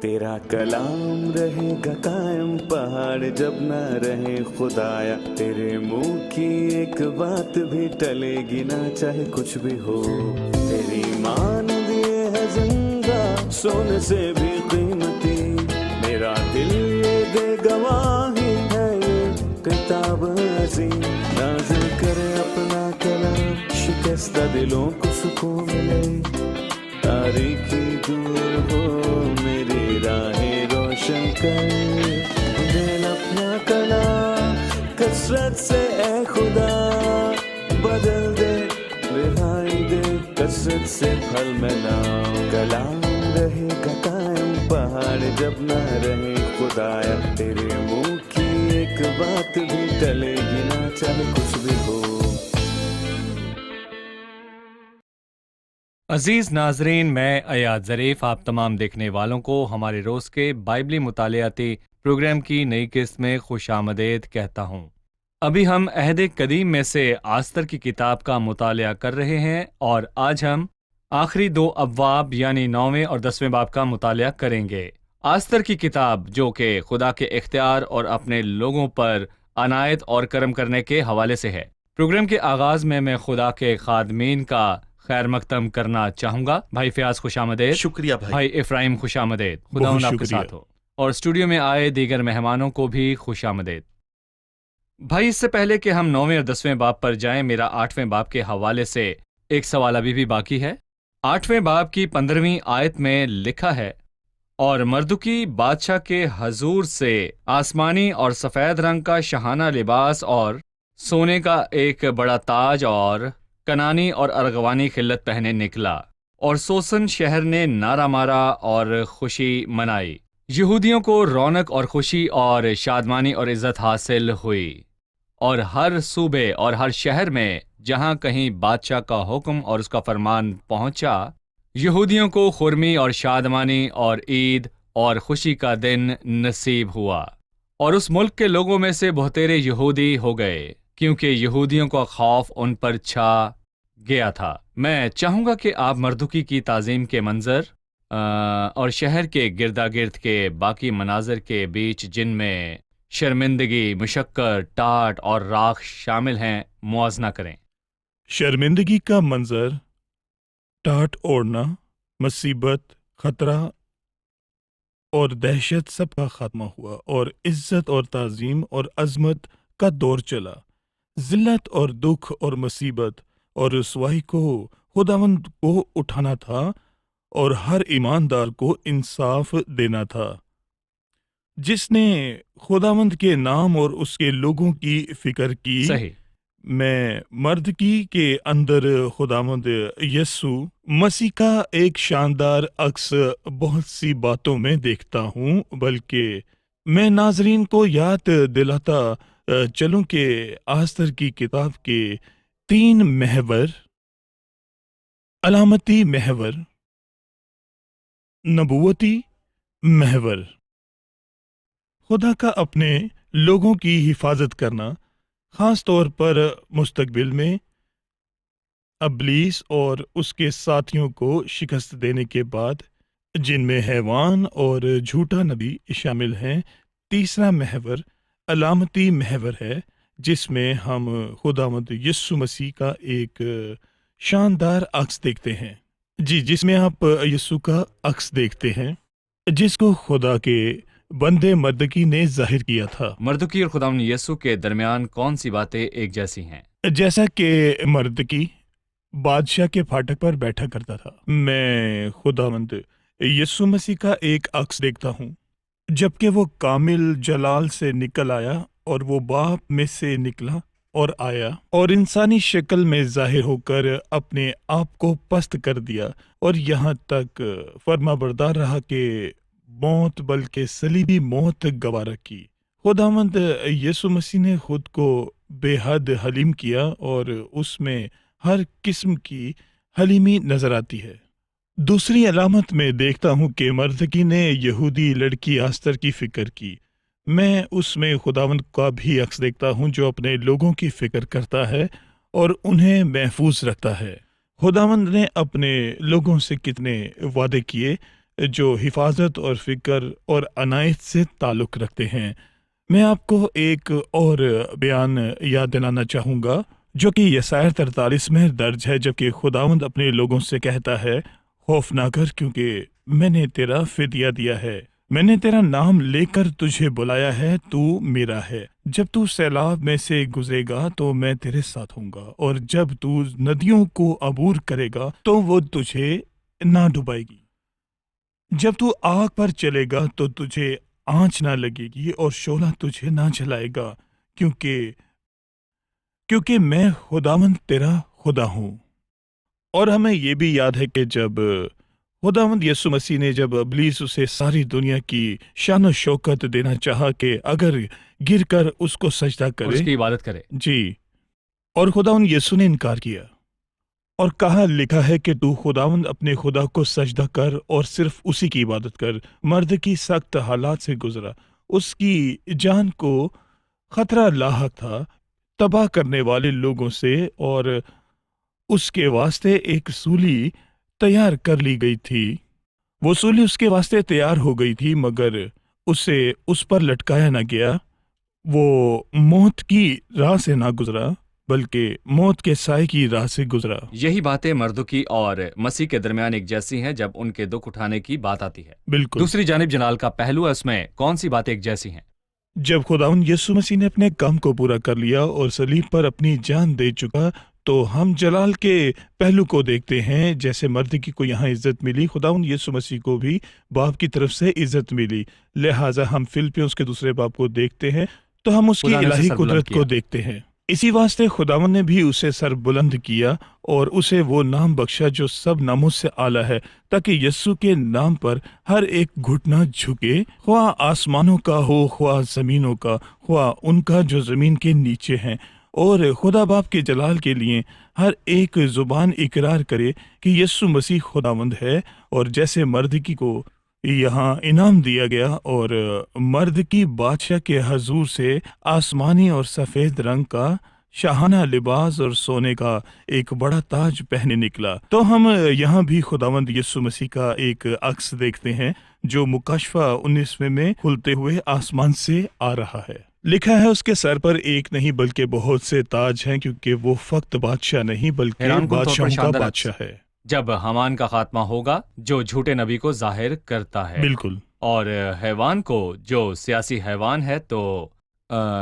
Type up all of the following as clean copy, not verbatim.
तेरा कलाम रहेगा कायम पहाड़ जब ना रहे खुदाया, तेरे मुंह की एक बात भी टलेगी ना चाहे कुछ भी हो। तेरी मान दिए है जिंदा सोने से भी कीमती, मेरा दिल ये दे गवाही है ये किताब अजीम। नाज़िल करे अपना कलाम, शिकस्ता दिलों को सुकून मिले, तारीखी दूर हो मेरी राहें रोशन कर। दिल अपना कलाम कसरत से ए खुदा बदल दे, रिहाई दे कसरत से फल मिला। कलाम रहेगा कायम पहाड़ जब ना रहे खुदाया, तेरे मुंह की एक बात भी टलेगी ना चाहे कुछ भी हो। अजीज़ नाजरीन, मैं अयाद ज़रीफ़ आप तमाम देखने वालों को हमारे रोज़ के बाइबली मुतालियाती प्रोग्राम की नई किस्त में खुशामदीद कहता हूँ। अभी हम अहद कदीम में से आस्तर की किताब का मुतालिया कर रहे हैं और आज हम आखिरी 2 अब्वाब यानी 9वें और 10वें बाब का मुतालिया करेंगे। आस्तर की किताब जो कि खुदा के इख्तियार और अपने लोगों पर अनायत और करम करने के हवाले से है। प्रोग्राम के आगाज़ में मैं खुदा के खादमीन का खैर मकदम करना चाहूँगा। भाई फयाज खुशामदीद। शुक्रिया भाई इफ्राहिम खुशामदीद। खुदावंद आपके साथ हो। और स्टूडियो में आए दीगर मेहमानों को भी खुशामदीद। भाई इससे पहले कि हम 9वें और 10वें बाब पर जाएं, मेरा 8वें बाब के हवाले से एक सवाल अभी भी बाकी है। 8वें बाब की 15वीं आयत में लिखा है, और मर्दुकी बादशाह के हजूर से आसमानी और सफ़ेद रंग का शहाना लिबास और सोने का एक बड़ा ताज और कनानी और अर्गवानी खिल्लत पहने निकला, और सोसन शहर ने नारा मारा और खुशी मनाई। यहूदियों को रौनक और खुशी और शादमानी और इज्जत हासिल हुई, और हर सूबे और हर शहर में जहाँ कहीं बादशाह का हुक्म और उसका फरमान पहुँचा, यहूदियों को खुरमी और शादमानी और ईद और खुशी का दिन नसीब हुआ। और उस मुल्क के लोगों में से बहुतेरे यहूदी हो गए, क्योंकि यहूदियों का खौफ उन पर छा गया था। मैं चाहूँगा कि आप मर्दुकी की ताज़ीम के मंजर और शहर के गिरदा गिर्द के बाकी मनाजर के बीच जिनमें शर्मिंदगी, मुशक्कर, टाट और राख शामिल हैं, मुआजना करें। शर्मिंदगी का मंजर, टाट ओढ़ना, मुसीबत, खतरा और दहशत सब का खात्मा हुआ, और इज्जत और ताज़ीम और अजमत का दौर चला। जिल्लत और दुख और मुसीबत और रुसवाई को खुदावंद को उठाना था और हर ईमानदार को इंसाफ देना था। जिसने खुदावंद के नाम और उसके लोगों की फिक्र की, सही। मैं मर्दकी के अंदर खुदावंद यस्सु मसीह का एक शानदार अक्स बहुत सी बातों में देखता हूँ, बल्कि मैं नाजरीन को याद दिलाता चलूं कि आस्तर की किताब के 3 महवर, अलामती महवर, नबूवती महवर, खुदा का अपने लोगों की हिफाजत करना, खास तौर पर मुस्तकबिल में अबलीस और उसके साथियों को शिकस्त देने के बाद, जिनमें हैवान और झूठा नबी शामिल हैं। तीसरा महवर अलामती महवर है, जिसमें हम खुदावंद यीशु मसीह का एक शानदार अक्स देखते हैं। जी, जिसमें आप यीशु का अक्स देखते हैं, जिसको खुदा के बंदे मर्दकी ने जाहिर किया था। मर्दुकी और खुदावंद यीशु के दरमियान कौन सी बातें एक जैसी हैं? जैसा कि मर्दकी बादशाह के फाटक पर बैठा करता था, मैं खुदावंद यीशु मसीह का एक अक्स देखता हूँ, जबकि वो कामिल जलाल से निकल आया और वो बाप में से निकला और आया और इंसानी शक्ल में जाहिर होकर अपने आप को पस्त कर दिया, और यहाँ तक फरमाबरदार रहा कि मौत, बल्कि सलीबी मौत गवारा की। खुदावंद यीशु मसीह ने खुद को बेहद हलीम किया, और उसमें हर किस्म की हलीमी नजर आती है। दूसरी अलामत में देखता हूँ कि मर्दकी ने यहूदी लड़की आस्तर की फिक्र की। मैं उसमें खुदावंद का भी अक्स देखता हूँ, जो अपने लोगों की फिक्र करता है और उन्हें महफूज रखता है। खुदावंद ने अपने लोगों से कितने वादे किए, جو حفاظت اور فکر اور عنایت سے تعلق رکھتے ہیں۔ میں آپ کو ایک اور بیان یاد دلانا چاہوں گا جو کہ یسایا 43 میں درج ہے، جبکہ خداوند اپنے لوگوں سے کہتا ہے خوف نہ کر کیونکہ میں نے تیرا فدیہ دیا ہے، میں نے تیرا نام لے کر تجھے بلایا ہے، تو میرا ہے۔ جب تو سیلاب میں سے گزرے گا تو میں تیرے ساتھ ہوں گا، اور جب تو ندیوں کو عبور کرے گا تو وہ تجھے نہ ڈبائے گی۔ جب تو آگ پر چلے گا تو تجھے آنچ نہ لگے گی اور شعلہ تجھے نہ جلائے گا، کیونکہ میں خداوند تیرا خدا ہوں۔ اور ہمیں یہ بھی یاد ہے کہ جب خداوند یسوع مسیح نے جب ابلیس اسے ساری دنیا کی شان و شوکت دینا چاہا کہ اگر گر کر اس کو سجدہ اور کرے، اس کی عبادت کرے، جی، اور خداوند یسوع نے انکار کیا اور کہا، لکھا ہے کہ تو خداوند اپنے خدا کو سجدہ کر اور صرف اسی کی عبادت کر۔ مرد کی سخت حالات سے گزرا، اس کی جان کو خطرہ لاحق تھا تباہ کرنے والے لوگوں سے، اور اس کے واسطے ایک سولی تیار کر لی گئی تھی۔ وہ سولی اس کے واسطے تیار ہو گئی تھی، مگر اسے اس پر لٹکایا نہ گیا۔ وہ موت کی راہ سے نہ گزرا بلکہ موت کے سائے کی راہ سے گزرا۔ یہی باتیں مردوکی اور مسیح کے درمیان ایک جیسی ہیں جب ان کے دکھ اٹھانے کی بات آتی ہے۔ بالکل، دوسری جانب جلال کا پہلو ہے، اس میں کون سی باتیں ایک جیسی ہیں؟ جب خداوند یسوع مسیح نے اپنے کام کو پورا کر لیا اور صلیب پر اپنی جان دے چکا، تو ہم جلال کے پہلو کو دیکھتے ہیں۔ جیسے مردکی کو یہاں عزت ملی، خداوند یسوع مسیح کو بھی باپ کی طرف سے عزت ملی، لہٰذا ہم فلپیوں کے 2 باب کو دیکھتے ہیں تو ہم اس کی خدا نے اسے الہی سر بلند قدرت کو کیا۔ دیکھتے ہیں۔ اسی واسطے خداوند نے بھی اسے سر بلند کیا اور اسے وہ نام بخشا جو سب ناموں سے اعلیٰ ہے، تاکہ یسوع کے نام پر ہر ایک گھٹنا جھکے، خواہ آسمانوں کا ہو، خواہ زمینوں کا، خواہ ان کا جو زمین کے نیچے ہیں، اور خدا باپ کے جلال کے لیے ہر ایک زبان اقرار کرے کہ یسوع مسیح خداوند ہے۔ اور جیسے مردکی کو یہاں انعام دیا گیا اور مرد کی بادشاہ کے حضور سے آسمانی اور سفید رنگ کا شاہانہ لباس اور سونے کا ایک بڑا تاج پہنے نکلا، تو ہم یہاں بھی خداوند یسوع مسیح کا ایک عکس دیکھتے ہیں جو مکاشفہ 19 میں کھلتے ہوئے آسمان سے آ رہا ہے۔ لکھا ہے اس کے سر پر ایک نہیں بلکہ بہت سے تاج ہیں، کیونکہ وہ فقط بادشاہ نہیں بلکہ حیران کن طور پر بادشاہوں کا شاندار بادشاہ ہے۔ جب حامان کا خاتمہ ہوگا جو جھوٹے نبی کو ظاہر کرتا ہے، بالکل، اور حیوان کو جو سیاسی حیوان ہے، تو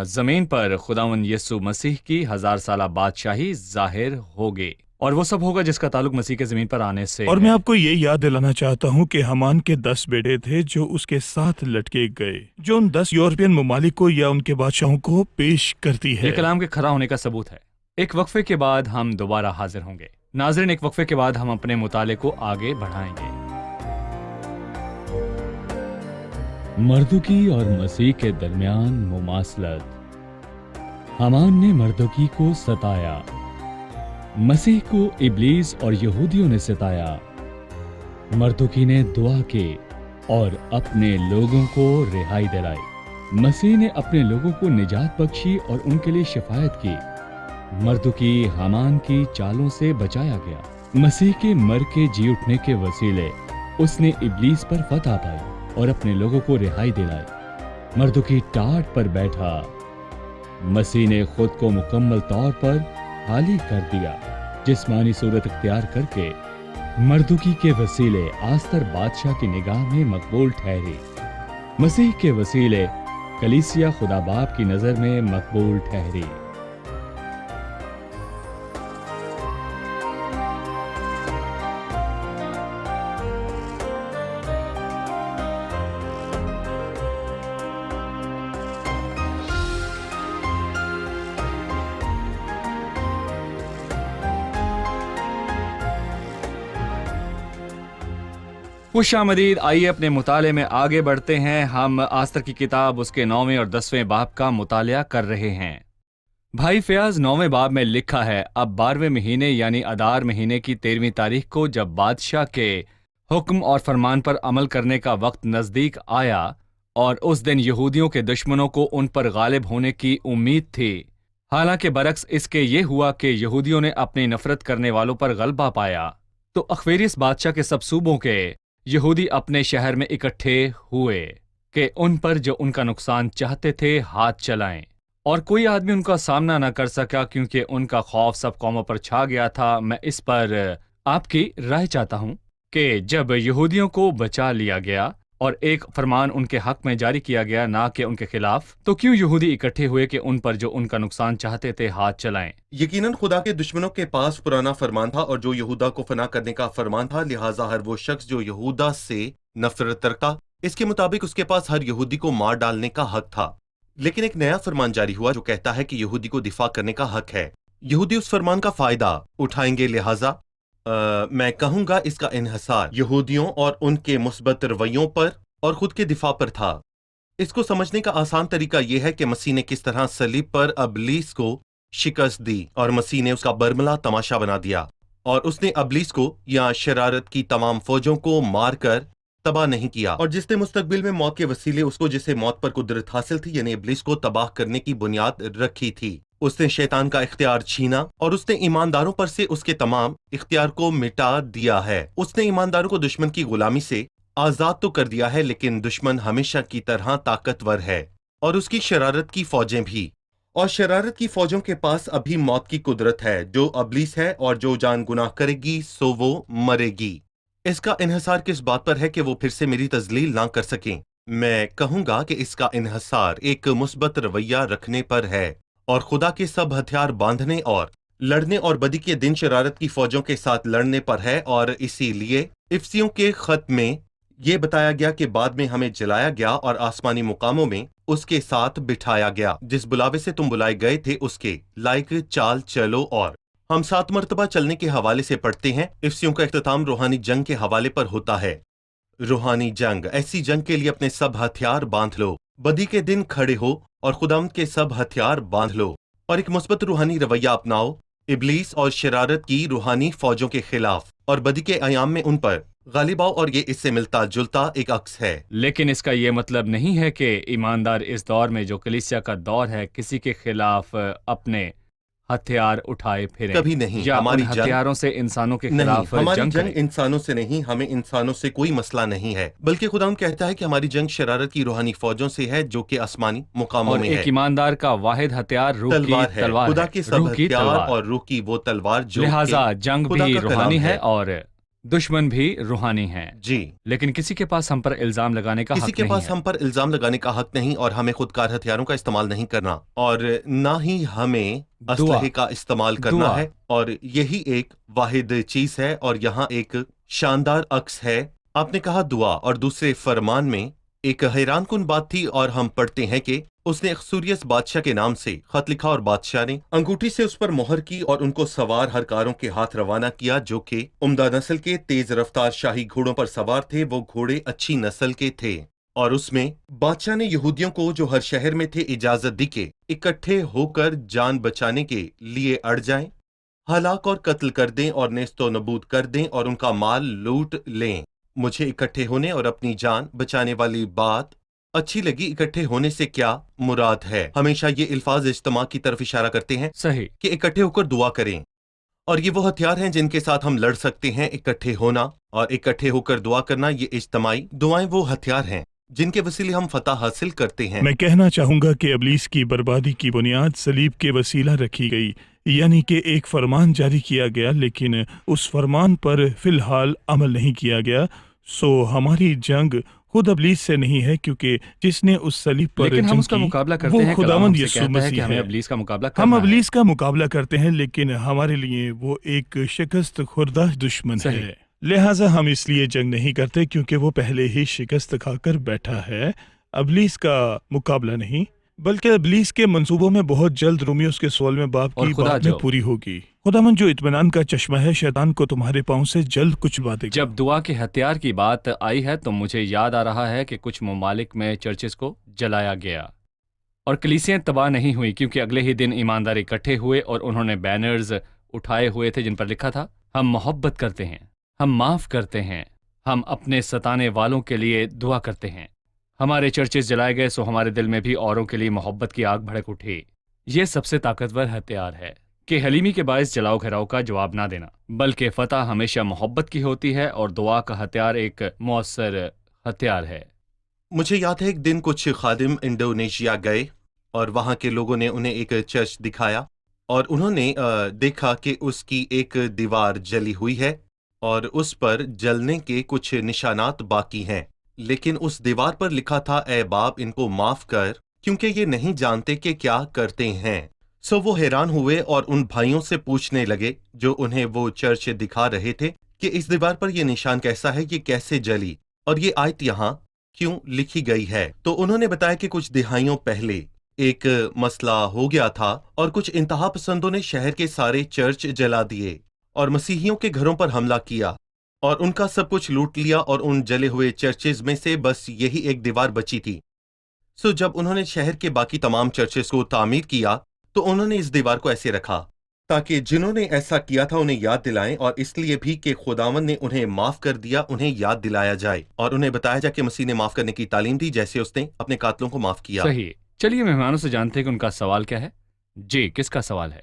زمین پر خداوند یسوع مسیح کی 1000 سالہ بادشاہی ظاہر ہوگی، اور وہ سب ہوگا جس کا تعلق مسیح کے زمین پر آنے سے اور ہے۔ میں آپ کو یہ یاد دلانا چاہتا ہوں کہ حمان کے 10 بیٹے تھے جو اس کے ساتھ لٹکے گئے، جو ان 10 یورپین ممالک کو یا ان کے بادشاہوں کو پیش کرتی ہے۔ یہ کلام کے کھڑا ہونے کا ثبوت ہے۔ ایک وقفے کے بعد ہم دوبارہ حاضر ہوں گے۔ ناظرین، ایک وقفے کے بعد ہم اپنے مطالعے کو آگے بڑھائیں گے۔ مردوکی اور مسیح کے درمیان مماثلت۔ حمان نے مردوکی کو ستایا، مسیح کو ابلیس اور یہودیوں نے ستایا۔ مردوکی نے دعا کی اور اپنے لوگوں کو رہائی دلائی۔ مسیح نے اپنے لوگوں کو نجات بخشی اور ان کے لیے شفاعت کی۔ مردوکی حمان کی چالوں سے بچایا گیا۔ مسیح کے مر کے جی اٹھنے کے وسیلے اس نے ابلیس پر فتح پائی اور اپنے لوگوں کو رہائی دلائی۔ مردوکی ٹاٹ پر بیٹھا، مسیح نے خود کو مکمل طور پر خالی کر دیا، جسمانی صورت اختیار کر کے مردوکی کے وسیلے آستر بادشاہ کی نگاہ میں مقبول ٹھہری۔ مسیح کے وسیلے کلیسیا خدا باپ کی نظر میں مقبول ٹھہری۔ خوش آمدید۔ آئیے اپنے مطالعے میں آگے بڑھتے ہیں۔ ہم آستر کی کتاب اس کے 9ویں اور 10ویں باب کا مطالعہ کر رہے ہیں۔ بھائی فیاض 9ویں باب میں لکھا ہے، اب 12ویں مہینے یعنی ادار مہینے کی 13ویں تاریخ کو جب بادشاہ کے حکم اور فرمان پر عمل کرنے کا وقت نزدیک آیا اور اس دن یہودیوں کے دشمنوں کو ان پر غالب ہونے کی امید تھی، حالانکہ برعکس اس کے یہ ہوا کہ یہودیوں نے اپنی نفرت کرنے والوں پر غلبہ پایا، تو اخویریس بادشاہ کے سب صوبوں کے यहूदी अपने शहर में इकट्ठे हुए कि उन पर जो उनका नुकसान चाहते थे हाथ चलाएं, और कोई आदमी उनका सामना न कर सका क्योंकि उनका खौफ सब कौमों पर छा गया था। मैं इस पर आपकी राय चाहता हूं कि जब यहूदियों को बचा लिया गया और एक फरमान उनके हक में जारी किया गया ना कि उनके खिलाफ, तो क्यों यहूदी इकट्ठे हुए कि उन पर जो उनका नुकसान चाहते थे हाथ चलाएं? यकीनन खुदा के दुश्मनों के पास पुराना फरमान था और जो यहूदा को फना करने का फरमान था, लिहाजा हर वो शख्स जो यहूदा से नफरत रखता, इसके मुताबिक उसके पास हर यहूदी को मार डालने का हक था। लेकिन एक नया फरमान जारी हुआ जो कहता है कि यहूदी को दिफा करने का हक है। यहूदी उस फरमान का फायदा उठाएंगे, लिहाजा मैं कहूंगा इसका इन्हसार यहूदियों और उनके मुस्बत रवैयों पर और खुद के दिफा पर था। इसको समझने का आसान तरीका यह है कि मसीह ने किस तरह सलीब पर अबलीस को शिकस्त दी और मसीह ने उसका बरमला तमाशा बना दिया, और उसने अबलीस को या शरारत की तमाम फौजों को मार कर तबाह नहीं किया, और जिसने मुस्तकबिल में मौत के वसीले उसको जिसे मौत पर कुदरत हासिल थी यानी इब्लीस को तबाह करने की बुनियाद रखी थी, उसने शैतान का इख्तियार छीना और उसने ईमानदारों पर से उसके तमाम इख्तियार को मिटा दिया है। उसने ईमानदारों को दुश्मन की गुलामी से आजाद तो कर दिया है, लेकिन दुश्मन हमेशा की तरह ताकतवर है और उसकी शरारत की फौजें भी, और शरारत की फौजों के पास अभी मौत की कुदरत है जो अबलीस है, और जो जान गुनाह करेगी सो वो मरेगी। इसका इन्हसार किस बात पर है कि वो फिर से मेरी तजलील ना कर सकें? मैं कहूंगा कि इसका इन्हसार एक मुस्बत रवैया रखने पर है और खुदा के सब हथियार बांधने और लड़ने और बदी के दिन शरारत की फौजों के साथ लड़ने पर है। और इसीलिए इफ्सियों के खत में ये बताया गया कि बाद में हमें जलाया गया और आसमानी मुकामों में उसके साथ बिठाया गया। जिस बुलावे से तुम बुलाए गए थे उसके लायक चाल चलो। और हम 7 मरतबा चलने के हवाले से पढ़ते हैं। इफ्सियों का इख्तिताम रूहानी जंग के हवाले पर होता है। रूहानी जंग, ऐसी जंग के लिए अपने सब हथियार बांध लो, बदी के दिन खड़े हो और खुदावंद के सब हथियार बांध लो और एक मुस्बत रूहानी रवैया अपनाओ इब्लीस और शरारत की रूहानी फौजों के खिलाफ, और बदी के अयाम में उन पर गालिब आओ। और ये इससे मिलता जुलता एक अक्स है। लेकिन इसका ये मतलब नहीं है कि ईमानदार इस दौर में जो कलीसिया का दौर है किसी के खिलाफ अपने हथियार उठाए फिरें, कभी नहीं। या हमारी उन जंग हथियारों से इंसानों के नहीं, खिलाफ हमारी जंग जंग करें। इंसानों से नहीं, हमें इंसानों से कोई मसला नहीं है, बल्कि खुदा कहता है कि हमारी जंग शरारत की रूहानी फौजों से है जो कि आसमानी मुकामों और में है। एक ईमानदार का वाहिद हथियार रूह की तलवार है, तलवार खुदा है, की सब रूह की हथियार तलवार। और रूह की वो तलवार जो लिहाजा कि जंग खुदा भी का रूहानी कलाम है और दुश्मन भी रूहानी है। जी। लेकिन किसी के पास हम पर इल्जाम लगाने का किसी हक के नहीं पास है। हम पर इल्जाम लगाने का हक नहीं, और हमें खुदकार हथियारों का इस्तेमाल नहीं करना, और ना ही हमें असलहे का इस्तेमाल करना दुआ। है। और यही एक वाहिद चीज है। और यहाँ एक शानदार अक्स है। आपने कहा दुआ, और दूसरे फरमान में एक हैरान कुन बात थी, और हम पढ़ते हैं कि उसने अक्सूरियस बादशाह के नाम से खत लिखा और बादशाह ने अंगूठी से उस पर मोहर की और उनको सवार हर कारों के हाथ रवाना किया जो कि उम्दा नस्ल के तेज रफ्तार शाही घोड़ों पर सवार थे। वो घोड़े अच्छी नस्ल के थे। और उसमें बादशाह ने यहूदियों को जो हर शहर में थे इजाजत दी के इकट्ठे होकर जान बचाने के लिए अड़ जाएं, हलाक और कत्ल कर दें और नेस्तो नबूद कर दें और उनका माल लूट लें। मुझे इकट्ठे होने और अपनी जान बचाने वाली बात अच्छी लगी। इकट्ठे होने से क्या मुराद है? हमेशा ये अल्फाज इज्तिमा की तरफ इशारा करते हैं सही। कि इकट्ठे होकर दुआ करें, और ये वो हथियार हैं जिनके साथ हम लड़ सकते हैं। इकट्ठे होना और इकट्ठे होकर दुआ करना, ये इज्तिमाई दुआएं वो हथियार हैं जिनके वसीले हम फतह हासिल करते हैं। मैं कहना चाहूंगा कि इब्लीस की बर्बादी की बुनियाद सलीब के वसीला रखी गई, यानी कि एक फरमान जारी किया गया लेकिन उस फरमान पर फिलहाल अमल नहीं किया गया। सो हमारी जंग खुद इब्लीस से नहीं है, क्योंकि जिसने उस सलीब पर लेकिन हम जंग उसका की मुकाबला करते वो हैं। कलाम खुदावंद हमसे यीशु कहता है कि मसीह हमें है। इब्लीस का मुकाबला हम करना है। इब्लीस का मुकाबला करते हैं, लेकिन हमारे लिए वो एक शिकस्त खुर्दा दुश्मन सही। है। लिहाजा हम इसलिए जंग नहीं करते क्योंकि वो पहले ही शिकस्त खाकर बैठा है। इब्लीस का मुकाबला नहीं, बल्कि इब्लीस के मंसूबों में बहुत जल्द रोमियो के 16वें बाब और की खुदा बात में जो पूरी होगी। खुदावंद जो इत्मीनान का चश्मा है, शैतान को तुम्हारे पांव से जल्द कुचलवा देगा। जब दुआ के हथियार की बात आई है तो मुझे याद आ रहा है कि कुछ ममालिक में चर्चेस को जलाया गया और कलीसियां तबाह नहीं हुई, क्योंकि अगले ही दिन ईमानदार इकट्ठे हुए और उन्होंने बैनर्स उठाए हुए थे जिन पर लिखा था, हम मोहब्बत करते हैं, हम माफ़ करते हैं, हम अपने सताने वालों के लिए दुआ करते हैं। हमारे चर्चेस जलाए गए, सो हमारे दिल में भी औरों के लिए मोहब्बत की आग भड़क उठी। ये सबसे ताकतवर हथियार है। کہ حلیمی کے باعث جلاؤ گھراؤ کا جواب نہ دینا، بلکہ فتح ہمیشہ محبت کی ہوتی ہے اور دعا کا ہتھیار ایک مؤثر ہتھیار ہے۔ مجھے یاد ہے ایک دن کچھ خادم انڈونیشیا گئے اور وہاں کے لوگوں نے انہیں ایک چرچ دکھایا اور انہوں نے دیکھا کہ اس کی ایک دیوار جلی ہوئی ہے اور اس پر جلنے کے کچھ نشانات باقی ہیں، لیکن اس دیوار پر لکھا تھا اے باپ ان کو معاف کر کیونکہ یہ نہیں جانتے کہ کیا کرتے ہیں۔ سو وہ حیران ہوئے اور ان بھائیوں سے پوچھنے لگے جو انہیں وہ چرچ دکھا رہے تھے کہ اس دیوار پر یہ نشان کیسا ہے، یہ کیسے جلی اور یہ آیت یہاں کیوں لکھی گئی ہے؟ تو انہوں نے بتایا کہ کچھ دہائیوں پہلے ایک مسئلہ ہو گیا تھا اور کچھ انتہا پسندوں نے شہر کے سارے چرچ جلا دیے اور مسیحیوں کے گھروں پر حملہ کیا اور ان کا سب کچھ لوٹ لیا، اور ان جلے ہوئے چرچز میں سے بس یہی ایک دیوار بچی تھی۔ سو جب انہوں نے شہر کے باقی تمام چرچز کو تعمیر کیا تو انہوں نے اس دیوار کو ایسے رکھا تاکہ جنہوں نے ایسا کیا تھا انہیں یاد دلائیں، اور اس لیے بھی کہ خداوند نے انہیں معاف کر دیا انہیں یاد دلایا جائے اور انہیں بتایا جائے کہ مسیح نے معاف کرنے کی تعلیم دی جیسے اس نے اپنے قاتلوں کو معاف کیا۔ صحیح۔ چلیے مہمانوں سے جانتے ہیں کہ ان کا سوال کیا ہے۔ جی، کس کا سوال ہے؟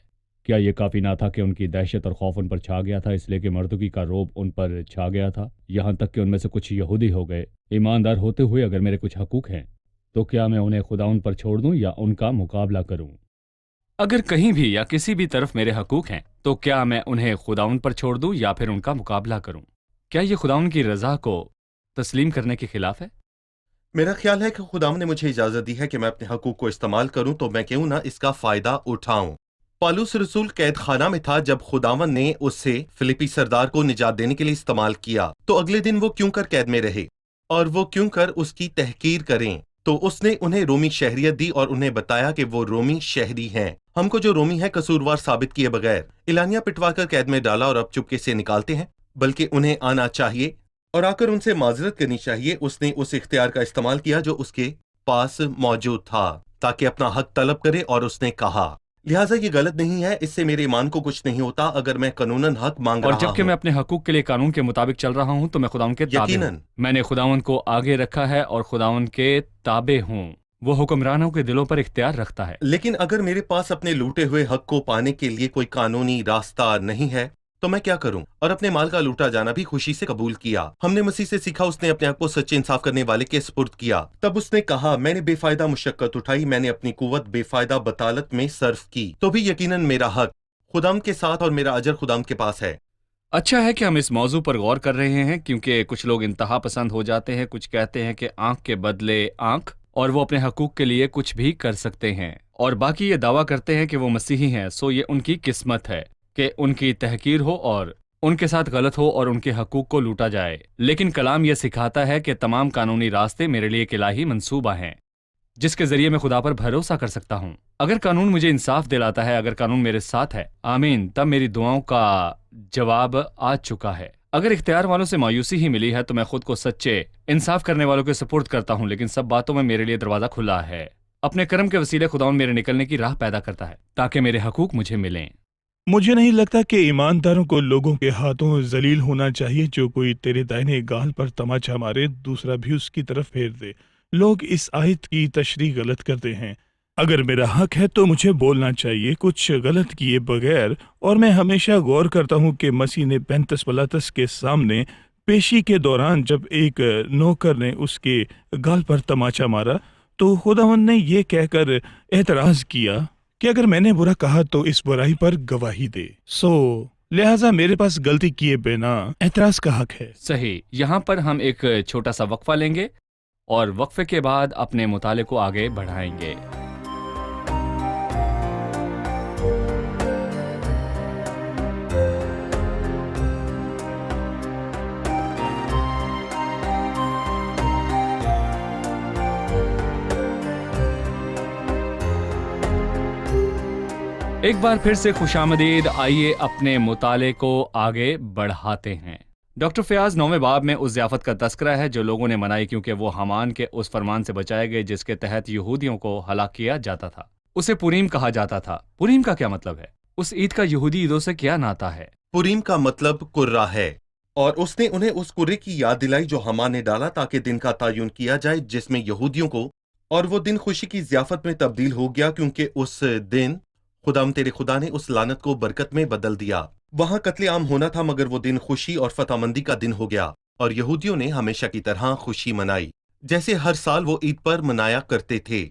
کیا یہ کافی نہ تھا کہ ان کی دہشت اور خوف ان پر چھا گیا تھا، اس لیے کہ مردگی کا روب ان پر چھا گیا تھا، یہاں تک کہ ان میں سے کچھ یہودی ہو گئے؟ ایماندار ہوتے ہوئے اگر میرے کچھ حقوق ہیں تو کیا میں انہیں خدا ان پر چھوڑ دوں یا ان کا مقابلہ کروں؟ اگر کہیں بھی یا کسی بھی طرف میرے حقوق ہیں تو کیا میں انہیں خداوند پر چھوڑ دوں یا پھر ان کا مقابلہ کروں؟ کیا یہ خداوند کی رضا کو تسلیم کرنے کے خلاف ہے؟ میرا خیال ہے کہ خداوند نے مجھے اجازت دی ہے کہ میں اپنے حقوق کو استعمال کروں، تو میں کیوں نہ اس کا فائدہ اٹھاؤں۔ پالوس رسول قید خانہ میں تھا جب خداوند نے اسے فلپی سردار کو نجات دینے کے لیے استعمال کیا، تو اگلے دن وہ کیوں کر قید میں رہے اور وہ کیوں کر اس کی تحقیر کریں؟ تو اس نے انہیں رومی شہریت دی اور انہیں بتایا کہ وہ رومی شہری ہیں۔ ہم کو جو رومی ہے قصوروار ثابت کیے بغیر اعلانیہ پٹوا کر قید میں ڈالا اور اب چپکے سے نکالتے ہیں، بلکہ انہیں آنا چاہیے اور آ کر ان سے معذرت کرنی چاہیے۔ اس نے اس اختیار کا استعمال کیا جو اس کے پاس موجود تھا تاکہ اپنا حق طلب کرے، اور اس نے کہا لہٰذا یہ غلط نہیں ہے، اس سے میرے ایمان کو کچھ نہیں ہوتا اگر میں قانوناً حق مانگ اور رہا جبکہ ہوں۔ میں اپنے حقوق کے لیے قانون کے مطابق چل رہا ہوں تو میں خداوند کے تابع یقیناً ہوں۔ میں نے خداوند کو آگے رکھا ہے اور خداوند کے تابع ہوں۔ وہ حکمرانوں کے دلوں پر اختیار رکھتا ہے۔ لیکن اگر میرے پاس اپنے لوٹے ہوئے حق کو پانے کے لیے کوئی قانونی راستہ نہیں ہے تو میں کیا کروں؟ اور اپنے مال کا لوٹا جانا بھی خوشی سے قبول کیا۔ ہم نے مسیح سے سیکھا، اس نے اپنے آپ کو سچے انصاف کرنے والے کے سپرد کیا۔ تب اس نے کہا میں نے بے فائدہ مشقت اٹھائی، میں نے اپنی قوت بے فائدہ بطالت میں صرف کی، تو بھی یقیناً میرا حق خداوند کے ساتھ اور میرا اجر خداوند کے پاس ہے۔ اچھا ہے کہ ہم اس موضوع پر غور کر رہے ہیں کیونکہ کچھ لوگ انتہا پسند ہو جاتے ہیں، کچھ کہتے ہیں کہ آنکھ کے بدلے آنکھ، اور وہ اپنے حقوق کے لیے کچھ بھی کر سکتے ہیں، اور باقی یہ دعویٰ کرتے ہیں کہ وہ مسیحی ہیں، سو یہ ان کی قسمت ہے کہ ان کی تحقیر ہو اور ان کے ساتھ غلط ہو اور ان کے حقوق کو لوٹا جائے۔ لیکن کلام یہ سکھاتا ہے کہ تمام قانونی راستے میرے لیے ایک الہی منصوبہ ہیں جس کے ذریعے میں خدا پر بھروسہ کر سکتا ہوں۔ اگر قانون مجھے انصاف دلاتا ہے، اگر قانون میرے ساتھ ہے، آمین، تب میری دعاؤں کا جواب آ چکا ہے۔ اگر اختیار والوں سے مایوسی ہی ملی ہے تو میں خود کو سچے انصاف کرنے والوں کے سپرد کرتا ہوں، لیکن سب باتوں میں میرے لیے دروازہ کھلا ہے۔ اپنے کرم کے وسیلے خداوند میرے نکلنے کی راہ پیدا کرتا ہے تاکہ میرے حقوق مجھے ملیں۔ مجھے نہیں لگتا کہ ایمانداروں کو لوگوں کے ہاتھوں ذلیل ہونا چاہیے۔ جو کوئی تیرے دائنے گال پر تماچا مارے دوسرا بھی اس کی طرف پھیر دے۔ لوگ اس آیت کی تشریح غلط کرتے ہیں۔ اگر میرا حق ہے تو مجھے بولنا چاہیے کچھ غلط کیے بغیر، اور میں ہمیشہ غور کرتا ہوں کہ مسیح نے پینتس پلاطس کے سامنے پیشی کے دوران جب ایک نوکر نے اس کے گال پر تماچا مارا تو خداوند نے یہ کہہ کر اعتراض کیا کہ اگر میں نے برا کہا تو اس برائی پر گواہی دے، لہٰذا میرے پاس غلطی کیے بنا اعتراض کا حق ہے۔ صحیح۔ یہاں پر ہم ایک چھوٹا سا وقفہ لیں گے اور وقفے کے بعد اپنے مطالعے کو آگے بڑھائیں گے۔ ایک بار پھر سے خوش آمدید، آئیے اپنے مطالعے کو آگے بڑھاتے ہیں۔ ڈاکٹر فیاض 9ویں باب میں اس ضیافت کا تذکرہ ہے جو لوگوں نے منائی کیونکہ وہ حامان کے اس فرمان سے بچائے گئے جس کے تحت یہودیوں کو ہلاک کیا جاتا تھا۔ اسے پوریم کہا جاتا تھا۔ پوریم کا کیا مطلب ہے؟ اس عید کا یہودی عیدوں سے کیا ناتا ہے؟ پوریم کا مطلب قرہ ہے، اور اس نے انہیں اس قرے کی یاد دلائی جو حمان نے ڈالا تاکہ دن کا تعین کیا جائے جس میں یہودیوں کو، اور وہ دن خوشی کی ضیافت میں تبدیل ہو گیا کیونکہ اس دن खुदाम तेरे खुदा ने उस लानत को बरकत में बदल दिया। वहां कत्ले आम होना था, मगर वो दिन खुशी और फतहमंदी का दिन हो गया और यहूदियों ने हमेशा की तरह खुशी मनाई, जैसे हर साल वो ईद पर मनाया करते थे।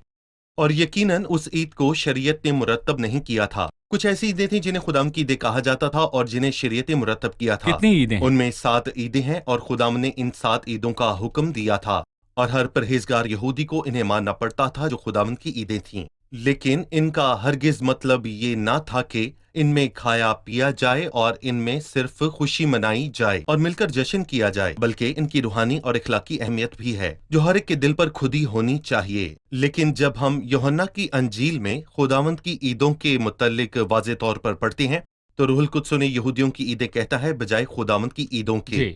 और यकीनन उस ईद को शरीयत ने मुरतब नहीं किया था। कुछ ऐसी ईदें थीं जिन्हें खुदाम की ईदें कहा जाता था और जिन्हें शरीयत ने मुरतब किया था। कितनी ईदें हैं? उनमें 7 ईदें हैं और खुदाम ने इन 7 ईदों का हुक्म दिया था और हर परहेजगार यहूदी को इन्हें मानना पड़ता था जो खुदावंद की ईदें थीं। लेकिन इनका हरगिज मतलब ये ना था कि इनमें खाया पिया जाए और इनमें सिर्फ खुशी मनाई जाए और मिलकर जश्न किया जाए, बल्कि इनकी रूहानी और इखलाकी अहमियत भी है जो हर एक के दिल पर खुद ही होनी चाहिए। लेकिन जब हम यूहन्ना की अंजील में खुदावंद की ईदों के मुतल्लिक वाज़े तौर पर पढ़ते हैं तो रूहुल कुद्स ने यहूदियों की ईदें कहता है बजाय खुदावंद की ईदों के। जी।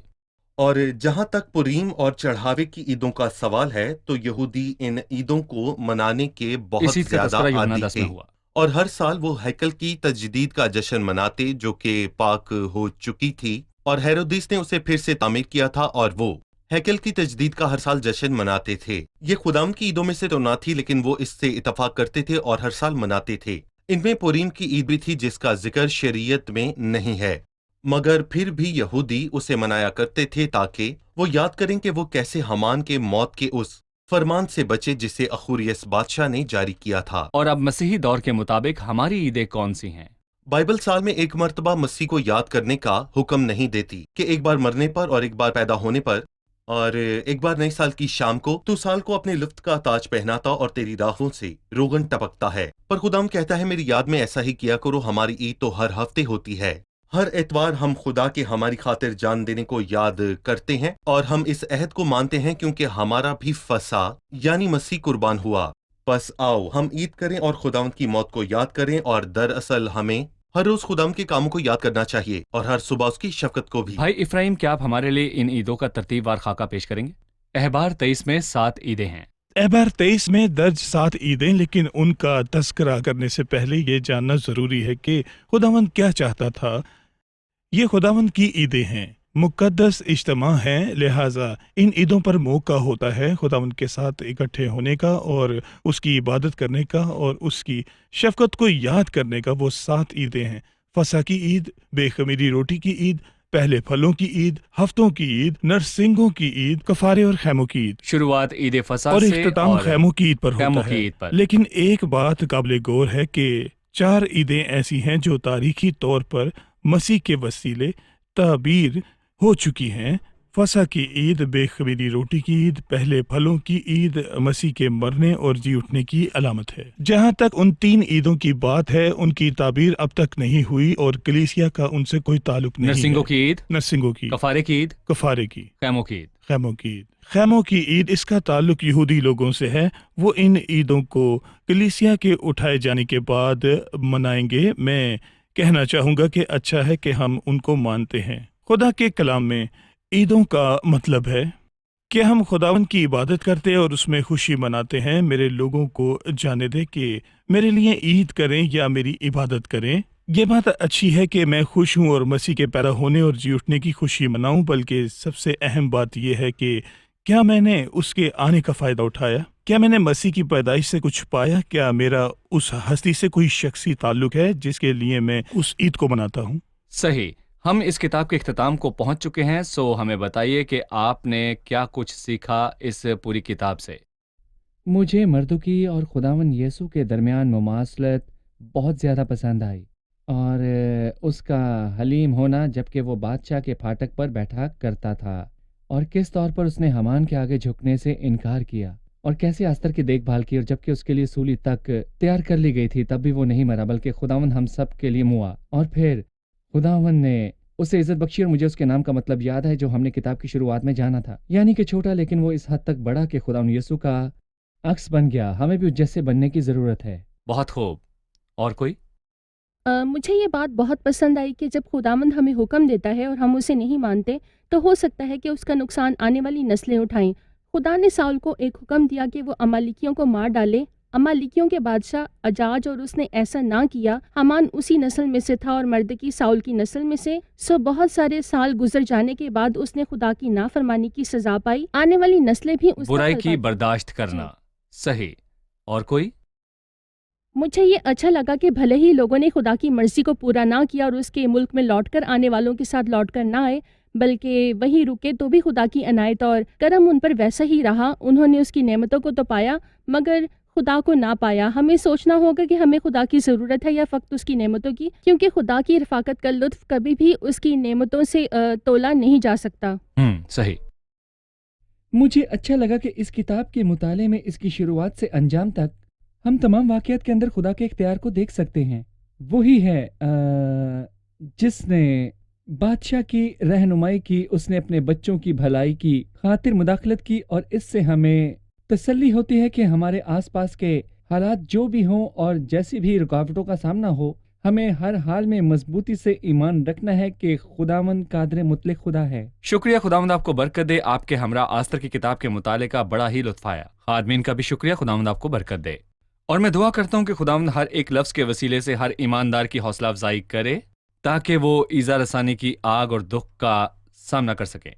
और जहां तक पुरीम और चढ़ावे की ईदों का सवाल है तो यहूदी इन ईदों को मनाने के बहुत इस ईद का ज्यादा तज़किरा यूहन्ना आदी 10 थे में हुआ। और हर साल वो हैकल की तजदीद का जश्न मनाते जो कि पाक हो चुकी थी और हेरोदिस ने उसे फिर से तामीर किया था और वो हैकल की तजदीद का हर साल जश्न मनाते थे। ये खुदाम की ईदों में से तो ना थी, लेकिन वो इससे इतफाक करते थे और हर साल मनाते थे। इनमें पुरीम की ईद भी थी जिसका जिक्र शरीयत में नहीं है, मगर फिर भी यहूदी उसे मनाया करते थे ताकि वो याद करें कि वो कैसे हमान के मौत के उस फरमान से बचे जिसे अखूरियस बादशाह ने जारी किया था। और अब मसीही दौर के मुताबिक हमारी ईदें कौन सी हैं? बाइबल साल में एक मर्तबा मसीह को याद करने का हुक्म नहीं देती कि एक बार मरने पर और एक बार पैदा होने पर और एक बार नए साल की शाम को तू साल को अपने लुफ्त का ताज पहनाता और तेरी राहों से रोगन टपकता है। पर खुदाम कहता है मेरी याद में ऐसा ही किया करो। हमारी ईद तो हर हफ्ते होती है। हर एतवार हम खुदा के हमारी खातिर जान देने को याद करते हैं और हम इस अहद को मानते हैं क्योंकि हमारा भी फसा यानी मसीह कुर्बान हुआ। बस आओ हम ईद करें और खुदावंद की मौत को याद करें और दरअसल हमें हर रोज खुदावंद के कामों को याद करना चाहिए और हर सुबह उसकी शफकत को भी। भाई इफ्राहिम, क्या आप हमारे लिए इन ईदों का तरतीबवार खाका पेश करेंगे? अहबार 23 में 7 ईदें हैं। अहबार 23 में दर्ज 7 ईदें, लेकिन उनका तस्करा करने से पहले ये जानना जरूरी है कि खुदावंद क्या चाहता था। ये खुदावंद की ईदें हैं, मुकद्दस इज्तिमा हैं, लिहाजा इन ईदों पर मौका होता है खुदावंद के साथ इकट्ठे होने का और उसकी इबादत करने का और उसकी शफकत को याद करने का। वो 7 ईदें हैं: फसा की ईद, बेखमीरी रोटी की ईद, पहले फलों की ईद, हफ्तों की ईद, नरसिंगों की ईद, कफारे और खैमों की ईद। शुरुआत ईद फसा और से इख्तिताम और खैमों की ईद पर खैमों होता की है। ईद पर। लेकिन एक बात काबिल गौर है कि 4 ईदें ऐसी हैं जो तारीखी तौर पर मसीह के वसीले ताबीर हो चुकी हैं: फसा की ईद, बेखमीरी रोटी की ईद, पहले फलों की ईद मसीह के मरने और जी उठने की अलामत है। जहाँ तक उन 3 ईदों की बात है उनकी ताबीर अब तक नहीं हुई और कलीसिया का उनसे कोई ताल्लुक नहीं नरसिंगों है। की ईद, नरसिंगों की, कफारे की ईद, कफारे की, खैमों की ईद। खैमों की ईद। खैमों की ईद, इसका ताल्लुक यहूदी लोगों से है। वो इन ईदों को कलीसिया के उठाए जाने के बाद मनाएंगे। मैं कहना चाहूँगा कि अच्छा है कि हम उनको मानते हैं। खुदा के कलाम में ईदों का मतलब है कि हम खुदावंद की इबादत करते हैं और उसमें खुशी मनाते हैं। मेरे लोगों को जाने दे कि मेरे लिए ईद करें या मेरी इबादत करें। ये बात अच्छी है कि मैं खुश हूँ और मसीह के पैदा होने और जी उठने की खुशी मनाऊं, बल्कि सबसे अहम बात यह है कि क्या मैंने उसके आने का फ़ायदा उठाया? क्या मैंने मसीह की पैदाइश से कुछ पाया? क्या मेरा उस हस्ती से कोई शख्सी ताल्लुक है जिसके लिए मैं उस ईद को मनाता हूँ? सही। हम इस किताब के इख्तिताम को पहुंच चुके हैं, सो हमें बताइए कि आपने क्या कुछ सीखा इस पूरी किताब से। मुझे मर्दुकी और खुदावन यीशु के दरमियान मुमासलत बहुत ज़्यादा पसंद आई और उसका हलीम होना जबकि वो बादशाह के फाटक पर बैठा करता था और किस तौर पर उसने हमान के आगे झुकने से इनकार किया और कैसे अस्तर की देखभाल की और जबकि उसके लिए सूली तक तैयार कर ली गई थी तब भी वो नहीं मरा बल्कि खुदावन हम सब के लिए मुआ और फिर खुदावन ने उसे इज्जत बख्शी और मुझे उसके नाम का मतलब याद है जो हमने किताब की शुरुआत में जाना था, यानी कि छोटा लेकिन वो इस हद तक बड़ा कि खुदावन यीशु का अक्स बन गया। हमें भी जैसे बनने की ज़रूरत है। बहुत खूब। और कोई? मुझे ये बात बहुत पसंद आई कि जब खुदावंद हमें हुक्म देता है और हम उसे नहीं मानते तो हो सकता है कि उसका नुकसान आने वाली नस्लें उठाएं। खुदा ने साउल को एक हुक्म दिया कि वो अमालिकियों को मार डाले। अमालिकियों के बादशाह अजाज और उसने ऐसा ना किया। हमान उसी नस्ल में से था और मर्दकी साउल की नस्ल में से। सो बहुत सारे साल गुजर जाने के बाद उसने खुदा की नाफरमानी की सजा पाई। आने वाली नस्लें भी उसका बुराई फल की पाती। बर्दाश्त करना। सही। और कोई? मुझे ये अच्छा लगा कि भले ही लोगों ने खुदा की मर्जी को पूरा ना किया और उसके मुल्क में लौटकर आने वालों के साथ लौटकर ना आए, बल्कि वहीं रुके, तो भी खुदा की अनायत और करम उन पर वैसा ही रहा। उन्होंने उसकी नेमतों को तो पाया मगर खुदा को ना पाया। हमें सोचना होगा कि हमें खुदा की ज़रूरत है या फ़क्त उसकी नेमतों की, क्योंकि खुदा की रफ़ाकत का लुत्फ़ कभी भी उसकी नेमतों से तोला नहीं जा सकता। सही। मुझे अच्छा लगा कि इस किताब के मुताले में इसकी शुरुआत से अंजाम तक हम तमाम वाक़यात के अंदर खुदा के इख्तियार को देख सकते हैं। वही है जिसने बादशाह की रहनुमाई की, उसने अपने बच्चों की भलाई की खातिर मुदाखलत की, और इससे हमें तसल्ली होती है कि हमारे आसपास के हालात जो भी हों और जैसी भी रुकावटों का सामना हो, हमें हर हाल में मजबूती से ईमान रखना है कि खुदावंद कादर मुतलक खुदा है। शुक्रिया, खुदावंद आपको बरकत दे। आपके हमरा आस्तर की किताब के मुताले का बड़ा ही लुत्फ आया। खादमीन का भी शुक्रिया, खुदावंद आपको बरकत दे। और मैं दुआ करता हूँ कि खुदावंद हर एक लफ्ज़ के वसीले से हर ईमानदार की हौसला अफजाई करे ताकि वो ईज़ा रसानी की आग और दुख का सामना कर सके।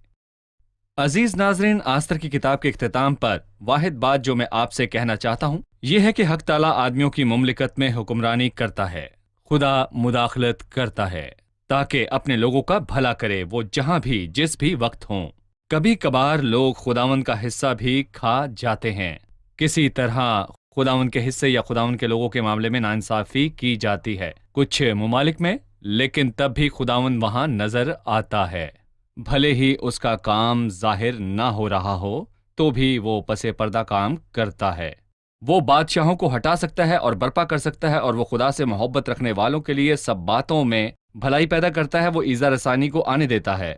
अजीज नाजरीन, आस्तर की किताब के इख्तिताम पर वाहिद बात जो मैं आपसे कहना चाहता हूँ यह है कि हक ताला आदमियों की मुमलिकत में हुक्मरानी करता है। खुदा मुदाखलत करता है ताकि अपने लोगों का भला करे, वो जहां भी जिस भी वक्त हों। कभी कभार लोग खुदावंद का हिस्सा भी खा जाते हैं। किसी तरह खुदावंद के हिस्से या खुदावंद के लोगों के मामले में नाइंसाफी की जाती है कुछ मुमालिक में, लेकिन तब भी खुदावंद वहां नजर आता है। भले ही उसका काम जाहिर ना हो रहा हो तो भी वो पसे पर्दा काम करता है। वो बादशाहों को हटा सकता है और बर्पा कर सकता है, और वो खुदा से मोहब्बत रखने वालों के लिए सब बातों में भलाई पैदा करता है। वो ईज़ा रसानी को आने देता है,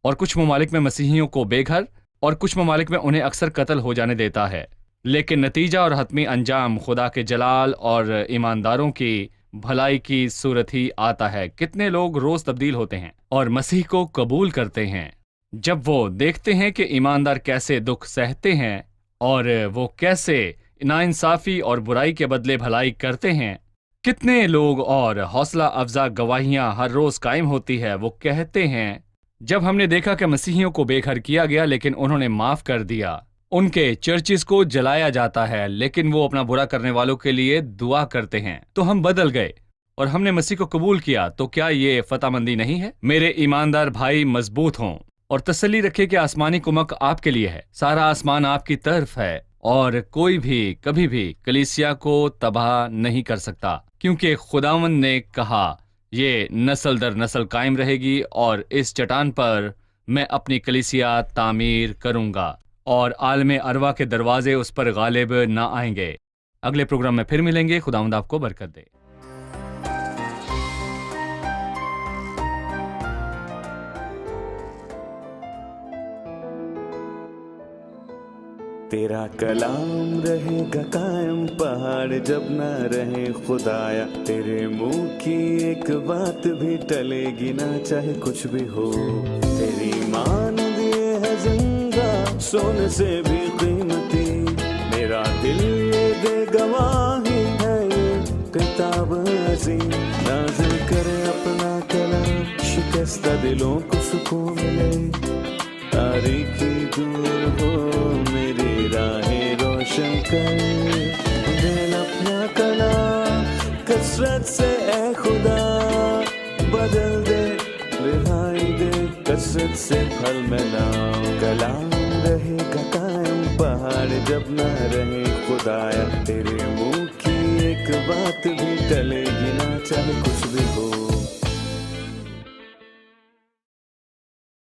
और कुछ ममालिक में मसीहियों को बेघर और कुछ ममालिक में उन्हें अक्सर कत्ल हो जाने देता है। लेकिन नतीजा और हतमी अंजाम खुदा के जलाल और ईमानदारों की भलाई की सूरत ही आता है। कितने लोग रोज तब्दील होते हैं और मसीह को कबूल करते हैं जब वो देखते हैं कि ईमानदार कैसे दुख सहते हैं और वो कैसे नाइंसाफी और बुराई के बदले भलाई करते हैं। कितने लोग और हौसला अफजा गवाहियां हर रोज कायम होती है। वो कहते हैं, जब हमने देखा कि मसीहियों को बेघर किया गया लेकिन उन्होंने माफ कर दिया, उनके चर्चिस को जलाया जाता है लेकिन वो अपना बुरा करने वालों के लिए दुआ करते हैं, तो हम बदल गए और हमने मसीह को कबूल किया। तो क्या ये फतामंदी नहीं है? मेरे ईमानदार भाई मजबूत हों और तसल्ली रखें कि आसमानी कुमक आपके लिए है। सारा आसमान आपकी तरफ है और कोई भी कभी भी कलीसिया को तबाह नहीं कर सकता, क्योंकि खुदावंद ने कहा ये नस्ल दर नस्ल कायम रहेगी और इस चट्टान पर मैं अपनी कलीसिया तामीर करूंगा और आलमे अरवा के दरवाजे उस पर गालिब ना आएंगे। अगले प्रोग्राम में फिर मिलेंगे। खुदावंद आपको बरकत दे। तेरा कलाम रहेगा कायम पहाड़ जब ना रहे खुदाया। तेरे मुंह की एक बात भी टलेगी ना चाहे कुछ भी हो। तेरी मान दिए है जिंदा सोने से भी कीमती। मेरा दिल ये दे गवाही है ये किताब अज़ीम। नाज़िल करे अपना कलाम शिकस्ता दिलों को सुकून मिले। तारीकी दूर हो मेरी राहें रोशन कर। दिल अपना कलाम कसरत से ए खुदा बदल दे रिहाई दे कसरत से फल मिलाओ। कलाम रहेगा कायम पहाड़ जब ना रहे खुदाया। तेरे मुंह की एक बात भी टलेगी ना चाहे कुछ भी हो।